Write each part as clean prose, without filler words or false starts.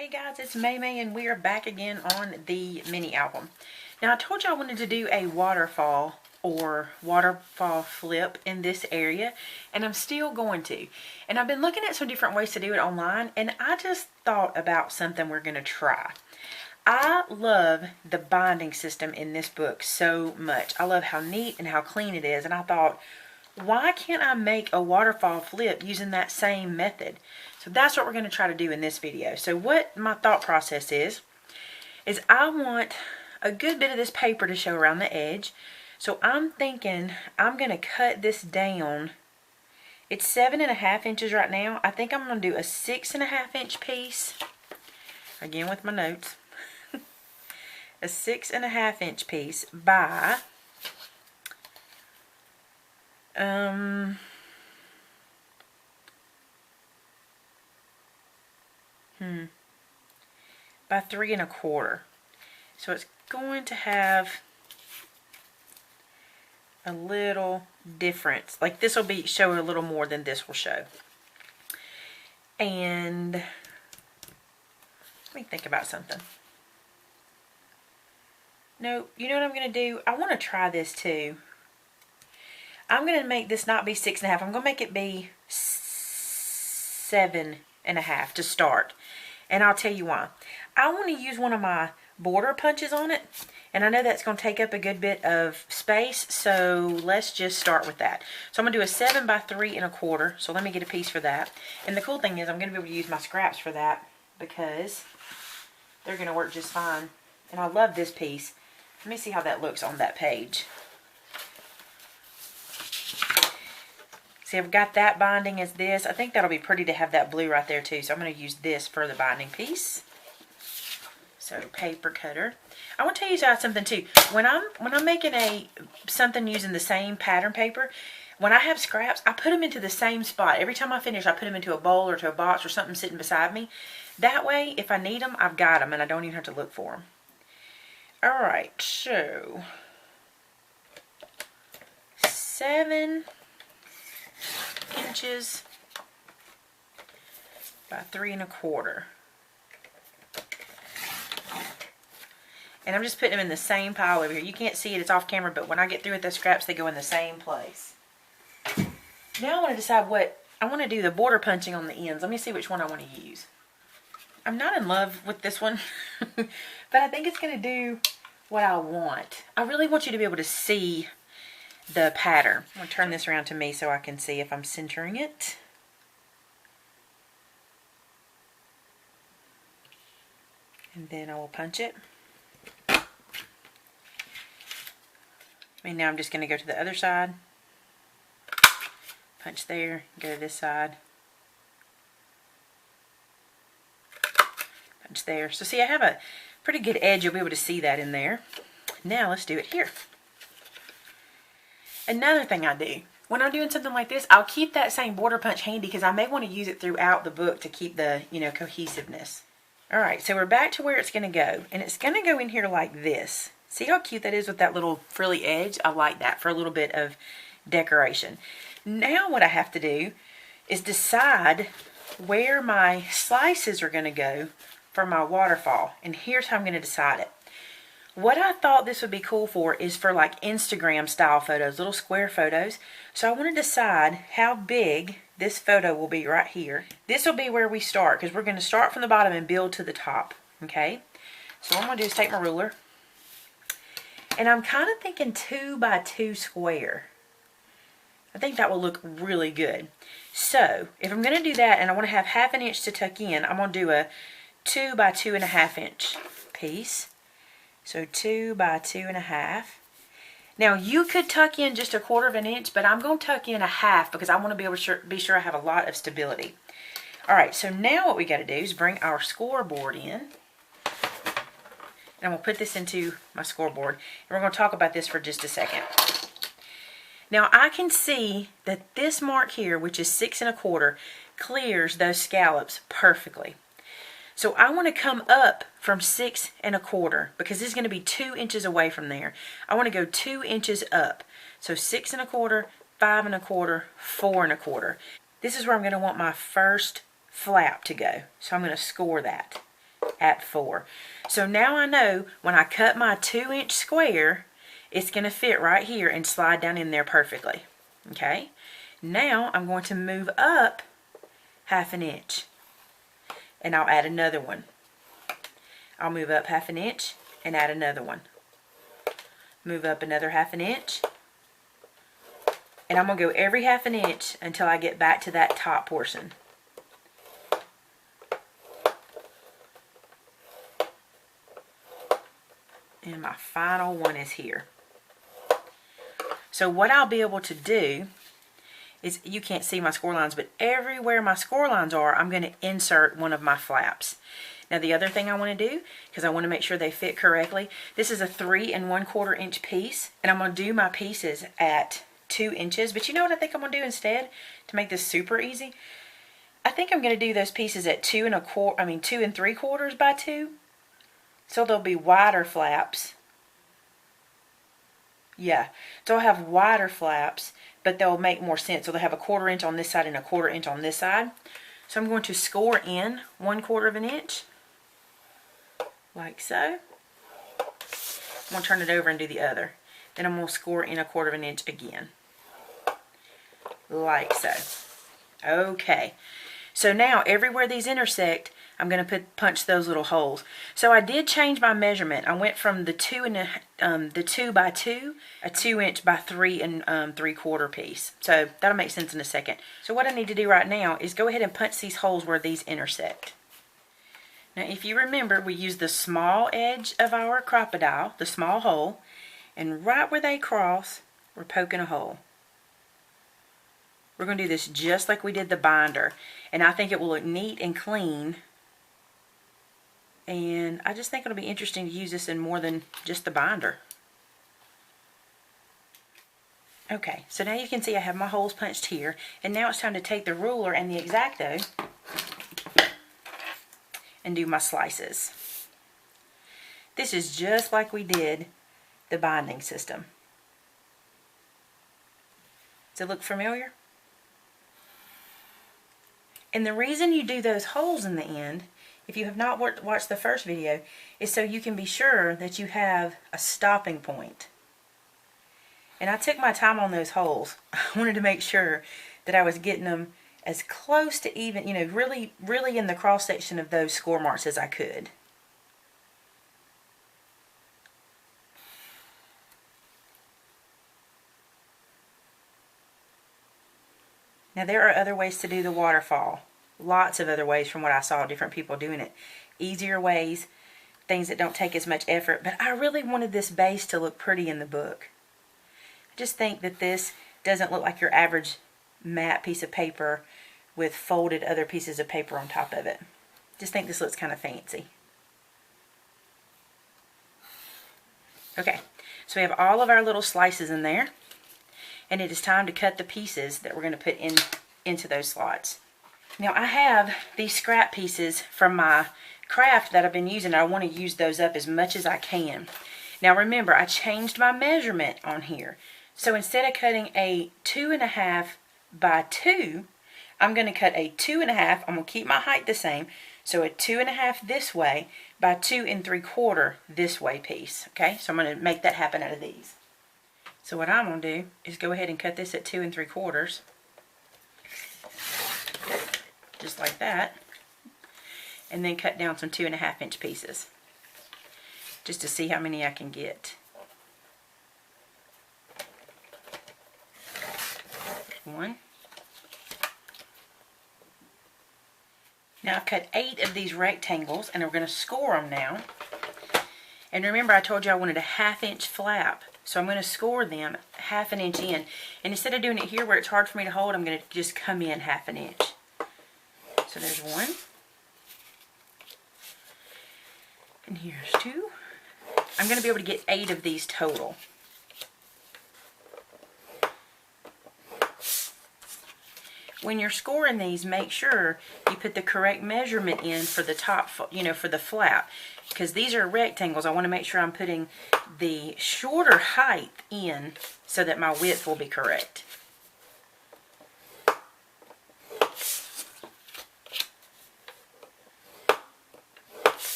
Hey guys, it's Maymay and we are back again on the mini album. Now I told you I wanted to do a waterfall or waterfall flip in this area, and I'm still going to. And I've been looking at some different ways to do it online, and I just thought about something we're going to try. I love the binding system in this book so much. I love how neat and how clean it is, and I thought, why can't I make a waterfall flip using that same method? So that's what we're going to try to do in this video. So what my thought process is I want a good bit of this paper to show around the edge. So I'm thinking I'm going to cut this down. It's 7.5 inches right now. I think I'm going to do a 6.5 inch piece. Again with my notes. A 6.5 inch piece by by 3.25. So it's going to have a little difference. Like this will be show a little more than this will show. And let me think about something. No, you know what I'm going to do? I want to try this too. I'm going to make this not be 6.5. I'm going to make it be 7.5 to start. And I'll tell you why. I want to use one of my border punches on it. And I know that's going to take up a good bit of space. So let's just start with that. So I'm going to do a 7 by 3.25. So let me get a piece for that. And the cool thing is I'm going to be able to use my scraps for that, because they're going to work just fine. And I love this piece. Let me see how that looks on that page. See, I've got that binding as this. I think that'll be pretty to have that blue right there too. So I'm going to use this for the binding piece. So paper cutter. I want to tell you guys something too. When I'm making something using the same pattern paper, when I have scraps, I put them into the same spot. Every time I finish, I put them into a bowl or to a box or something sitting beside me. That way, if I need them, I've got them and I don't even have to look for them. All right, so 7 inches by 3.25. And I'm just putting them in the same pile over here. You can't see it, it's off camera, but when I get through with the scraps, they go in the same place. Now I want to decide what, I want to do the border punching on the ends. Let me see which one I want to use. I'm not in love with this one, but I think it's going to do what I want. I really want you to be able to see the pattern. I'm going to turn this around to me so I can see if I'm centering it. And then I will punch it. And now I'm just going to go to the other side. Punch there, go to this side. Punch there. So see, I have a pretty good edge. You'll be able to see that in there. Now let's do it here. Another thing I do, when I'm doing something like this, I'll keep that same border punch handy because I may want to use it throughout the book to keep the, cohesiveness. All right, so we're back to where it's going to go. And it's going to go in here like this. See how cute that is with that little frilly edge? I like that for a little bit of decoration. Now what I have to do is decide where my slices are going to go for my waterfall. And here's how I'm going to decide it. What I thought this would be cool for is for like Instagram style photos, little square photos. So I want to decide how big this photo will be right here. This will be where we start, because we're going to start from the bottom and build to the top. Okay. So what I'm going to do is take my ruler. And I'm kind of thinking 2 by 2 square. I think that will look really good. So if I'm going to do that and I want to have 1/2 inch to tuck in, I'm going to do a 2 by 2.5 inch piece. So 2 by 2.5. Now you could tuck in just 1/4 inch, but I'm going to tuck in 1/2 because I want to be able to be sure I have a lot of stability. All right, so now what we got to do is bring our scoreboard in. And I'm going to put this into my scoreboard. And we're going to talk about this for just a second. Now I can see that this mark here, which is 6.25, clears those scallops perfectly. So I want to come up from 6.25 because this is going to be 2 inches away from there. I want to go 2 inches up. So 6.25, 5.25, 4.25. This is where I'm going to want my first flap to go. So I'm going to score that. at 4. So now I know when I cut my 2-inch square, it's going to fit right here and slide down in there perfectly. Okay, now I'm going to move up 1/2 inch, and I'll add another one. I'll move up 1/2 inch and add another one. Move up another 1/2 inch, and I'm going to go every 1/2 inch until I get back to that top portion. And my final one is here. So what I'll be able to do is, you can't see my score lines, but everywhere my score lines are, I'm going to insert one of my flaps. Now the other thing I want to do, because I want to make sure they fit correctly, this is a 3 1/4 inch piece, and I'm going to do my pieces at 2 inches. But you know what I think I'm going to do instead to make this super easy? I think I'm going to do those pieces at 2 3/4 by 2. So they'll be wider flaps. Yeah, so I'll have wider flaps, but they'll make more sense. So they'll have a 1/4 inch on this side and a 1/4 inch on this side. So I'm going to score in 1/4 inch, like so. I'm going to turn it over and do the other. Then I'm going to score in 1/4 inch again, like so. Okay, so now everywhere these intersect, I'm going to punch those little holes. So I did change my measurement. I went from the 2 by 2, a 2 inch by 3 3/4 piece. So that'll make sense in a second. So what I need to do right now is go ahead and punch these holes where these intersect. Now if you remember, we used the small edge of our crocodile, the small hole, and right where they cross, we're poking a hole. We're going to do this just like we did the binder, and I think it will look neat and clean. And I just think it'll be interesting to use this in more than just the binder. Okay, so now you can see I have my holes punched here, and now it's time to take the ruler and the X-Acto and do my slices. This is just like we did the binding system. Does it look familiar? And the reason you do those holes in the end, if you have not watched the first video, is so you can be sure that you have a stopping point. And I took my time on those holes. I wanted to make sure that I was getting them as close to even, you know, really in the cross section of those score marks as I could. Now there are other ways to do the waterfall. Lots of other ways from what I saw different people doing it. Easier ways, things that don't take as much effort, but I really wanted this base to look pretty in the book. I just think that this doesn't look like your average matte piece of paper with folded other pieces of paper on top of it. Just think this looks kind of fancy. Okay, so we have all of our little slices in there, and it is time to cut the pieces that we're going to put into those slots. Now I have these scrap pieces from my craft that I've been using. I want to use those up as much as I can. Now remember, I changed my measurement on here. So instead of cutting a 2.5 by 2, I'm going to cut a 2.5. I'm going to keep my height the same. So a 2.5 this way by 2 3/4 this way piece. Okay, so I'm going to make that happen out of these. So what I'm going to do is go ahead and cut this at 2 3/4. Just like that, and then cut down some 2.5 inch pieces just to see how many I can get. 1. Now I've cut 8 of these rectangles, and we're going to score them now. And remember, I told you I wanted a 1/2 inch flap, so I'm going to score them 1/2 inch in. And instead of doing it here where it's hard for me to hold, I'm going to just come in 1/2 inch. So there's 1, and here's 2. I'm going to be able to get 8 of these total. When you're scoring these, make sure you put the correct measurement in for the top, you know, for the flap, because these are rectangles. I want to make sure I'm putting the shorter height in so that my width will be correct.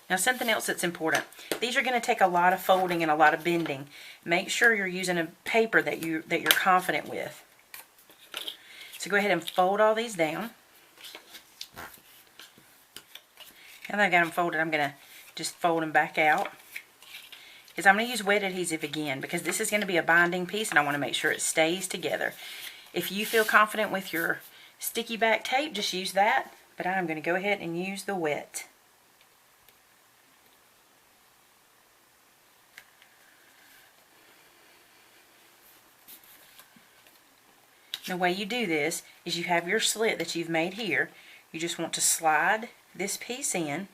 Now something else that's important. These are going to take a lot of folding and a lot of bending. Make sure you're using a paper that you're confident with. So go ahead and fold all these down. Now that I've got them folded, I'm going to just fold them back out. Because I'm going to use wet adhesive again, because this is going to be a binding piece and I want to make sure it stays together. If you feel confident with your sticky back tape, just use that. But I'm going to go ahead and use the wet. The way you do this is you have your slit that you've made here. You just want to slide this piece in.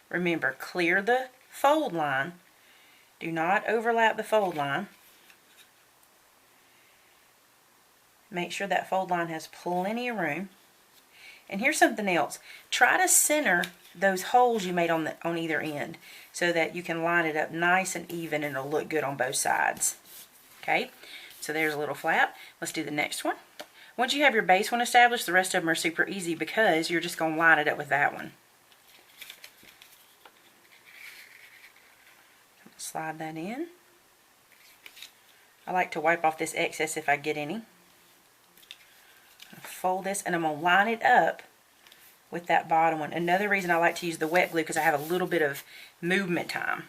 Remember, clear the fold line. Do not overlap the fold line. Make sure that fold line has plenty of room. And here's something else. Try to center those holes you made on either end so that you can line it up nice and even and it'll look good on both sides. Okay? So there's a little flap. Let's do the next one. Once you have your base one established, the rest of them are super easy because you're just going to line it up with that one. Slide that in. I like to wipe off this excess if I get any. Fold this and I'm going to line it up with that bottom one. Another reason I like to use the wet glue because I have a little bit of movement time.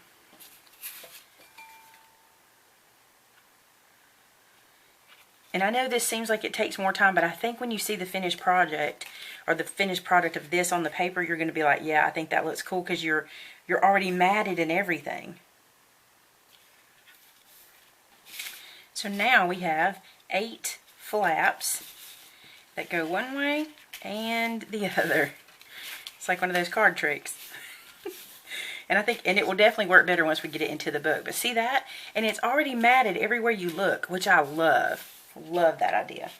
And I know this seems like it takes more time, but I think when you see the finished project or the finished product of this on the paper, you're going to be like, yeah, I think that looks cool because you're already matted and everything. So now we have 8 flaps that go one way and the other. It's like one of those card tricks. And it will definitely work better once we get it into the book. But see that? And it's already matted everywhere you look, which I love. Love that idea.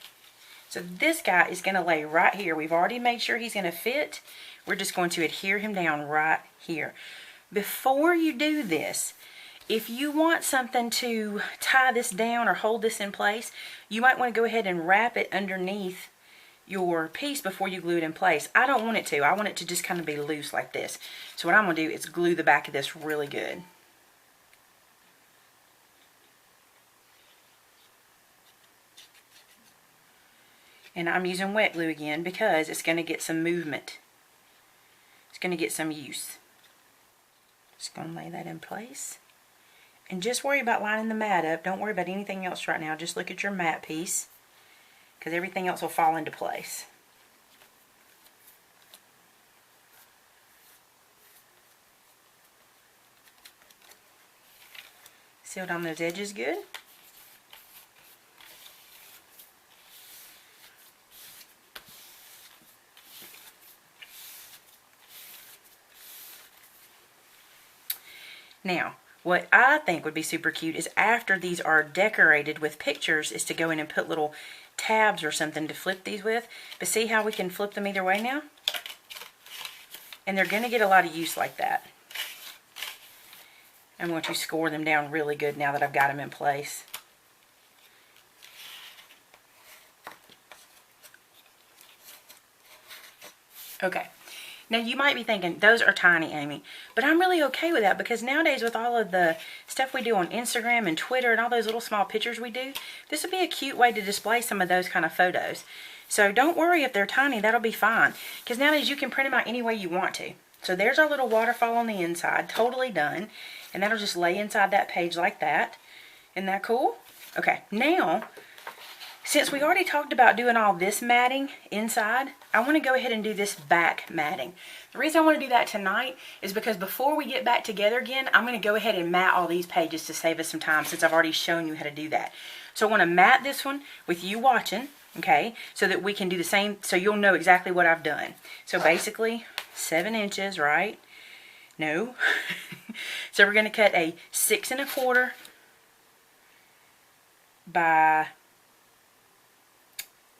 So this guy is going to lay right here. We've already made sure he's going to fit. We're just going to adhere him down right here. Before you do this, if you want something to tie this down or hold this in place, you might want to go ahead and wrap it underneath your piece before you glue it in place. I don't want it to. I want it to just kind of be loose like this. So what I'm going to do is glue the back of this really good. And I'm using wet glue again because it's going to get some movement. It's going to get some use. Just going to lay that in place. And just worry about lining the mat up. Don't worry about anything else right now. Just look at your mat piece because everything else will fall into place. Sealed on those edges good. Now, what I think would be super cute is after these are decorated with pictures is to go in and put little tabs or something to flip these with. But see how we can flip them either way now? And they're going to get a lot of use like that. I'm going to score them down really good now that I've got them in place. Okay. Now you might be thinking, those are tiny, Amy. But I'm really okay with that because nowadays with all of the stuff we do on Instagram and Twitter and all those little small pictures we do, this would be a cute way to display some of those kind of photos. So don't worry if they're tiny, that'll be fine. Because nowadays you can print them out any way you want to. So there's our little waterfall on the inside, totally done. And that'll just lay inside that page like that. Isn't that cool? Okay, now, since we already talked about doing all this matting inside, I want to go ahead and do this back matting. The reason I want to do that tonight is because before we get back together again, I'm going to go ahead and mat all these pages to save us some time since I've already shown you how to do that. So I want to mat this one with you watching, okay, so that we can do the same, so you'll know exactly what I've done. So basically, 7 inches, right? No. So we're going to cut a 6 1/4 by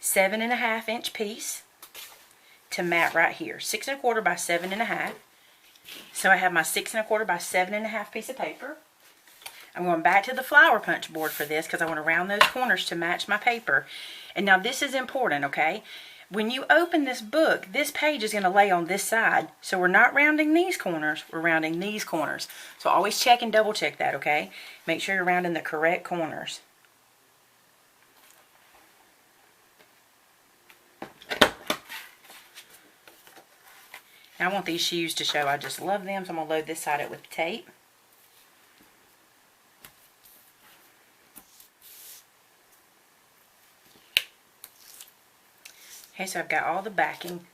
7 1/2 inch piece to mat right here. 6 1/4 by 7 1/2. So I have my 6 1/4 by 7 1/2 piece of paper. I'm going back to the flower punch board for this because I want to round those corners to match my paper. And now this is important, okay? When you open this book, this page is going to lay on this side. So we're not rounding these corners, we're rounding these corners. So always check and double check that, okay? Make sure you're rounding the correct corners. Now I want these shoes to show I just love them, so I'm going to load this side up with tape. Okay, so I've got all the backing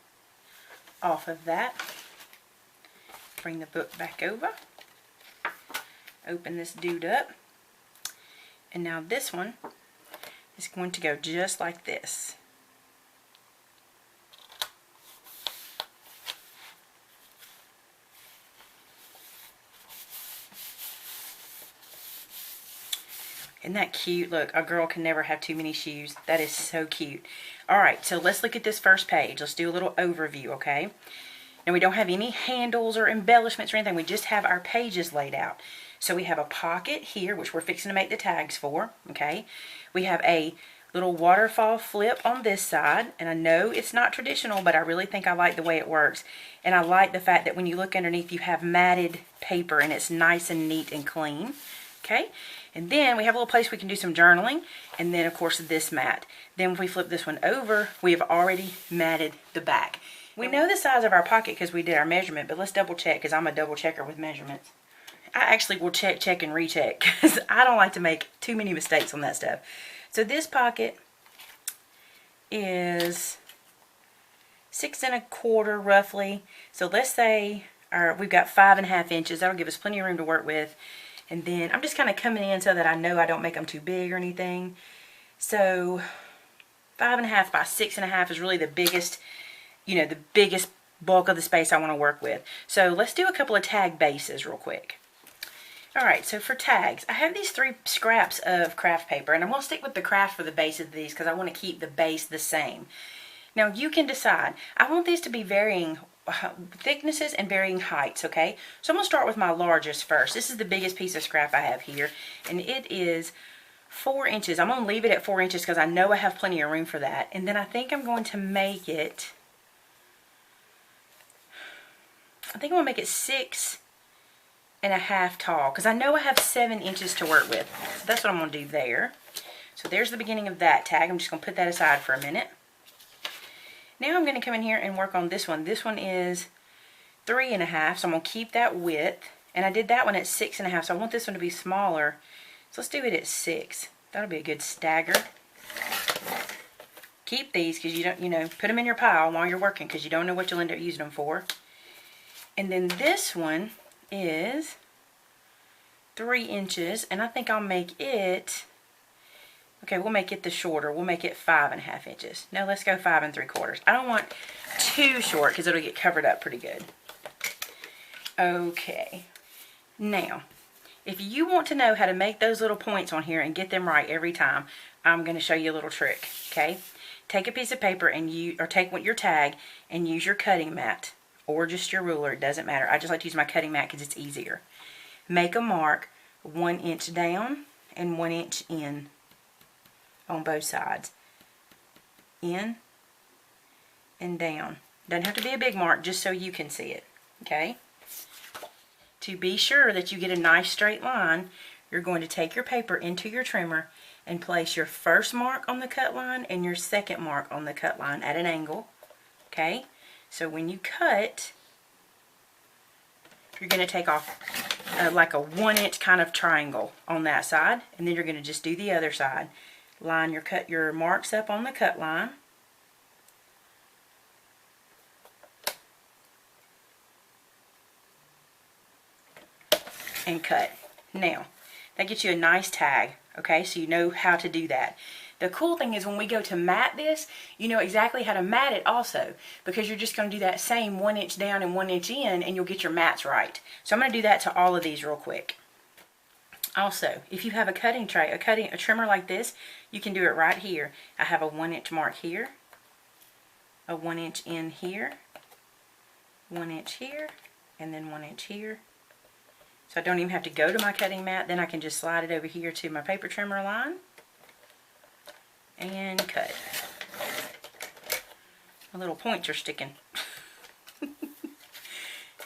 off of that. Bring the book back over. Open this dude up. And now this one is going to go just like this. Isn't that cute? Look, a girl can never have too many shoes. That is so cute. Alright, so let's look at this first page. Let's do a little overview, okay? Now we don't have any handles or embellishments or anything. We just have our pages laid out. So we have a pocket here, which we're fixing to make the tags for, okay? We have a little waterfall flip on this side. And I know it's not traditional, but I really think I like the way it works. And I like the fact that when you look underneath, you have matted paper and it's nice and neat and clean, okay? And then we have a little place we can do some journaling. And then, of course, this mat. Then if we flip this one over, we have already matted the back. We know the size of our pocket because we did our measurement, but let's double check because I'm a double checker with measurements. I actually will check, and recheck because I don't like to make too many mistakes on that stuff. So this pocket is 6 1/4 roughly. So let's say we've got 5 1/2 inches. That'll give us plenty of room to work with. And then I'm just kind of coming in so that I know I don't make them too big or anything. So 5 1/2 by 6 1/2 is really the biggest, you know, the biggest bulk of the space I want to work with. So let's do a couple of tag bases real quick. Alright, so for tags, I have these 3 scraps of craft paper, and I'm going to stick with the craft for the base of these because I want to keep the base the same. Now you can decide. I want these to be varying thicknesses and varying heights, okay? So I'm going to start with my largest first. This is the biggest piece of scrap I have here, and it is 4 inches. I'm going to leave it at 4 inches because I know I have plenty of room for that. And then I think I'm going to make it, I think I'm going to make it 6 1/2 tall because I know I have 7 inches to work with. So that's what I'm going to do there. So there's the beginning of that tag. I'm just going to put that aside for a minute. Now I'm going to come in here and work on this one. This one is 3 1/2, so I'm going to keep that width. And I did that one at 6 1/2, so I want this one to be smaller. So let's do it at 6. That'll be a good stagger. Keep these because you don't, you know, put them in your pile while you're working because you don't know what you'll end up using them for. And then this one is 3 inches, and I think I'll make it, okay, we'll make it the shorter. We'll make it 5 1/2 inches. Now let's go 5 3/4. I don't want too short because it'll get covered up pretty good. Okay. Now, if you want to know how to make those little points on here and get them right every time, I'm going to show you a little trick, okay? Take a piece of paper and take your tag and use your cutting mat or just your ruler. It doesn't matter. I just like to use my cutting mat because it's easier. Make a mark 1 inch down and 1 inch in on both sides. In and down. Doesn't have to be a big mark, just so you can see it, okay? To be sure that you get a nice straight line, you're going to take your paper into your trimmer and place your first mark on the cut line and your second mark on the cut line at an angle, okay? So when you cut, you're going to take off like a 1 inch kind of triangle on that side, and then you're going to just do the other side. Line your marks up on the cut line. And cut. Now, that gets you a nice tag, okay? So you know how to do that. The cool thing is when we go to mat this, you know exactly how to mat it also, because you're just going to do that same 1 inch down and 1 inch in, and you'll get your mats right. So I'm going to do that to all of these real quick. Also, if you have a cutting tray, a trimmer like this, you can do it right here. I have a 1 inch mark here, a 1 inch in here, 1 inch here, and then 1 inch here. So I don't even have to go to my cutting mat. Then I can just slide it over here to my paper trimmer line and cut. My little points are sticking.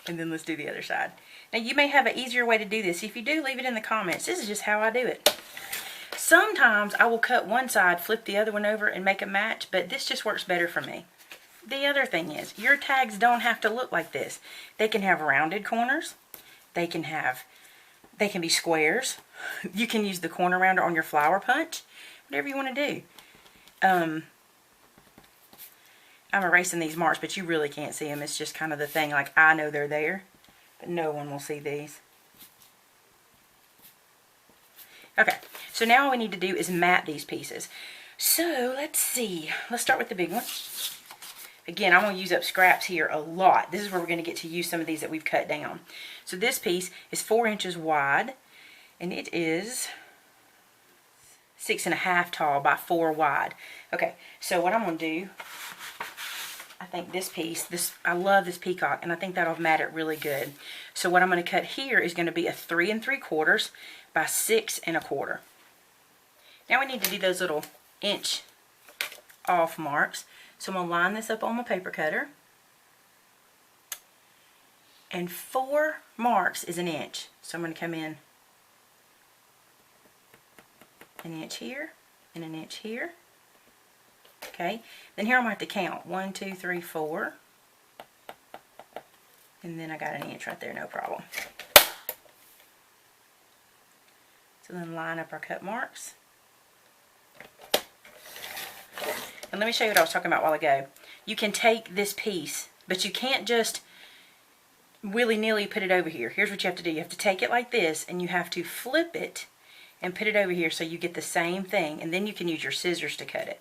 And then let's do the other side. Now you may have an easier way to do this. If you do, leave it in the comments. This is just how I do it. Sometimes I will cut one side, flip the other one over, and make a match, but this just works better for me. The other thing is, your tags don't have to look like this. They can have rounded corners. They can be squares. You can use the corner rounder on your flower punch. Whatever you want to do. I'm erasing these marks, but you really can't see them. It's just kind of the thing, like I know they're there, but no one will see these. Okay, so now all we need to do is mat these pieces. So let's see. Let's start with the big one. Again, I'm going to use up scraps here a lot. This is where we're going to get to use some of these that we've cut down. So this piece is 4 inches wide, and it is 6.5 tall by 4 wide. Okay, so what I'm going to do, I think this piece, I love this peacock, and I think that'll mat it really good. So what I'm going to cut here is going to be a 3 3/4 by 6 1/4. Now we need to do those little inch off marks. So I'm going to line this up on my paper cutter. And 4 marks is 1 inch. So I'm going to come in 1 inch here and 1 inch here. Okay, then here I'm going to have to count 1, 2, 3, 4, and then I got 1 inch right there, no problem. So then line up our cut marks. And let me show you what I was talking about a while ago. You can take this piece, but you can't just willy-nilly put it over here. Here's what you have to do. You have to take it like this, and you have to flip it and put it over here so you get the same thing, and then you can use your scissors to cut it.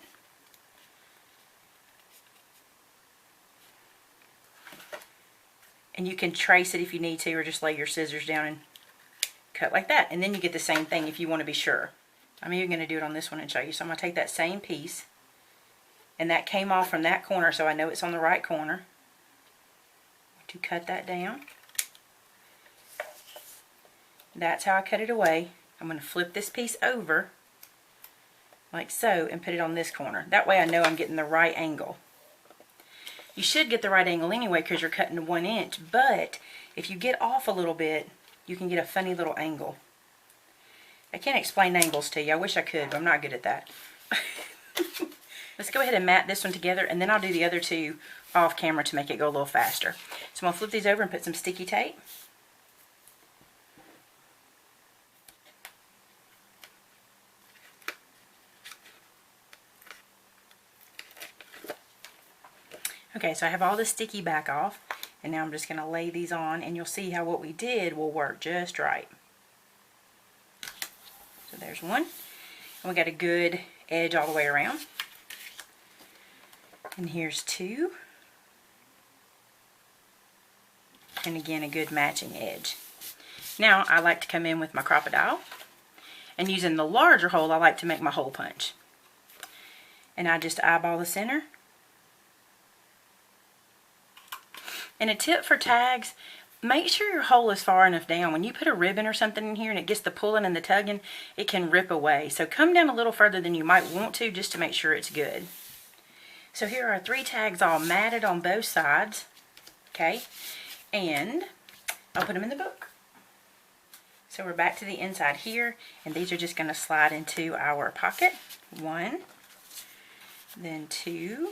And you can trace it if you need to, or just lay your scissors down and cut like that. And then you get the same thing if you want to be sure. I'm even going to do it on this one and show you. So I'm going to take that same piece, and that came off from that corner, so I know it's on the right corner. To cut that down. That's how I cut it away. I'm going to flip this piece over like so and put it on this corner. That way I know I'm getting the right angle. You should get the right angle anyway because you're cutting to 1 inch, but if you get off a little bit, you can get a funny little angle. I can't explain angles to you. I wish I could, but I'm not good at that. Let's go ahead and mat this one together, and then I'll do the other two off camera to make it go a little faster. So I'm going to flip these over and put some sticky tape. Okay, so I have all the sticky back off, and now I'm just going to lay these on, and you'll see how what we did will work just right. So there's one, and we got a good edge all the way around. And here's 2. And again, a good matching edge. Now, I like to come in with my crocodile. And using the larger hole, I like to make my hole punch. And I just eyeball the center. And a tip for tags, make sure your hole is far enough down. When you put a ribbon or something in here and it gets the pulling and the tugging, it can rip away. So come down a little further than you might want to just to make sure it's good. So here are 3 tags all matted on both sides. Okay, and I'll put them in the book. So we're back to the inside here, and these are just going to slide into our pocket. 1, then 2,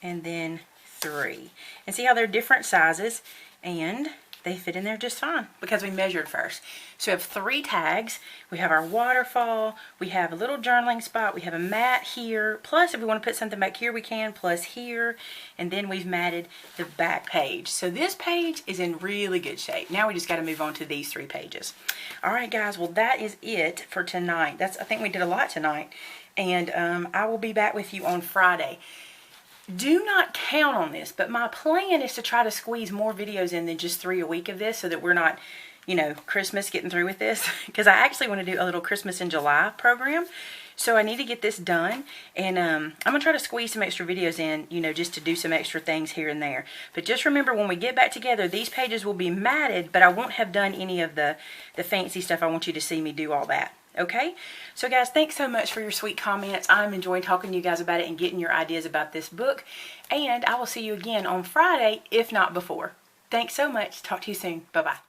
and then 3. And see how they're different sizes, and they fit in there just fine because we measured first. So we have 3 tags. We have our waterfall, we have a little journaling spot, we have a mat here, plus if we want to put something back here we can, plus here, and then we've matted the back page. So this page is in really good shape. Now we just got to move on to these 3 pages. Alright guys, well that is it for tonight. I think we did a lot tonight, and I will be back with you on Friday. Do not count on this, but my plan is to try to squeeze more videos in than just 3 a week of this so that we're not, you know, Christmas getting through with this. Because I actually want to do a little Christmas in July program. So I need to get this done. And I'm going to try to squeeze some extra videos in, you know, just to do some extra things here and there. But just remember, when we get back together, these pages will be matted, but I won't have done any of the fancy stuff. I want you to see me do all that. Okay, so guys, thanks so much for your sweet comments. I'm enjoying talking to you guys about it and getting your ideas about this book. And I will see you again on Friday, if not before. Thanks so much. Talk to you soon. Bye-bye.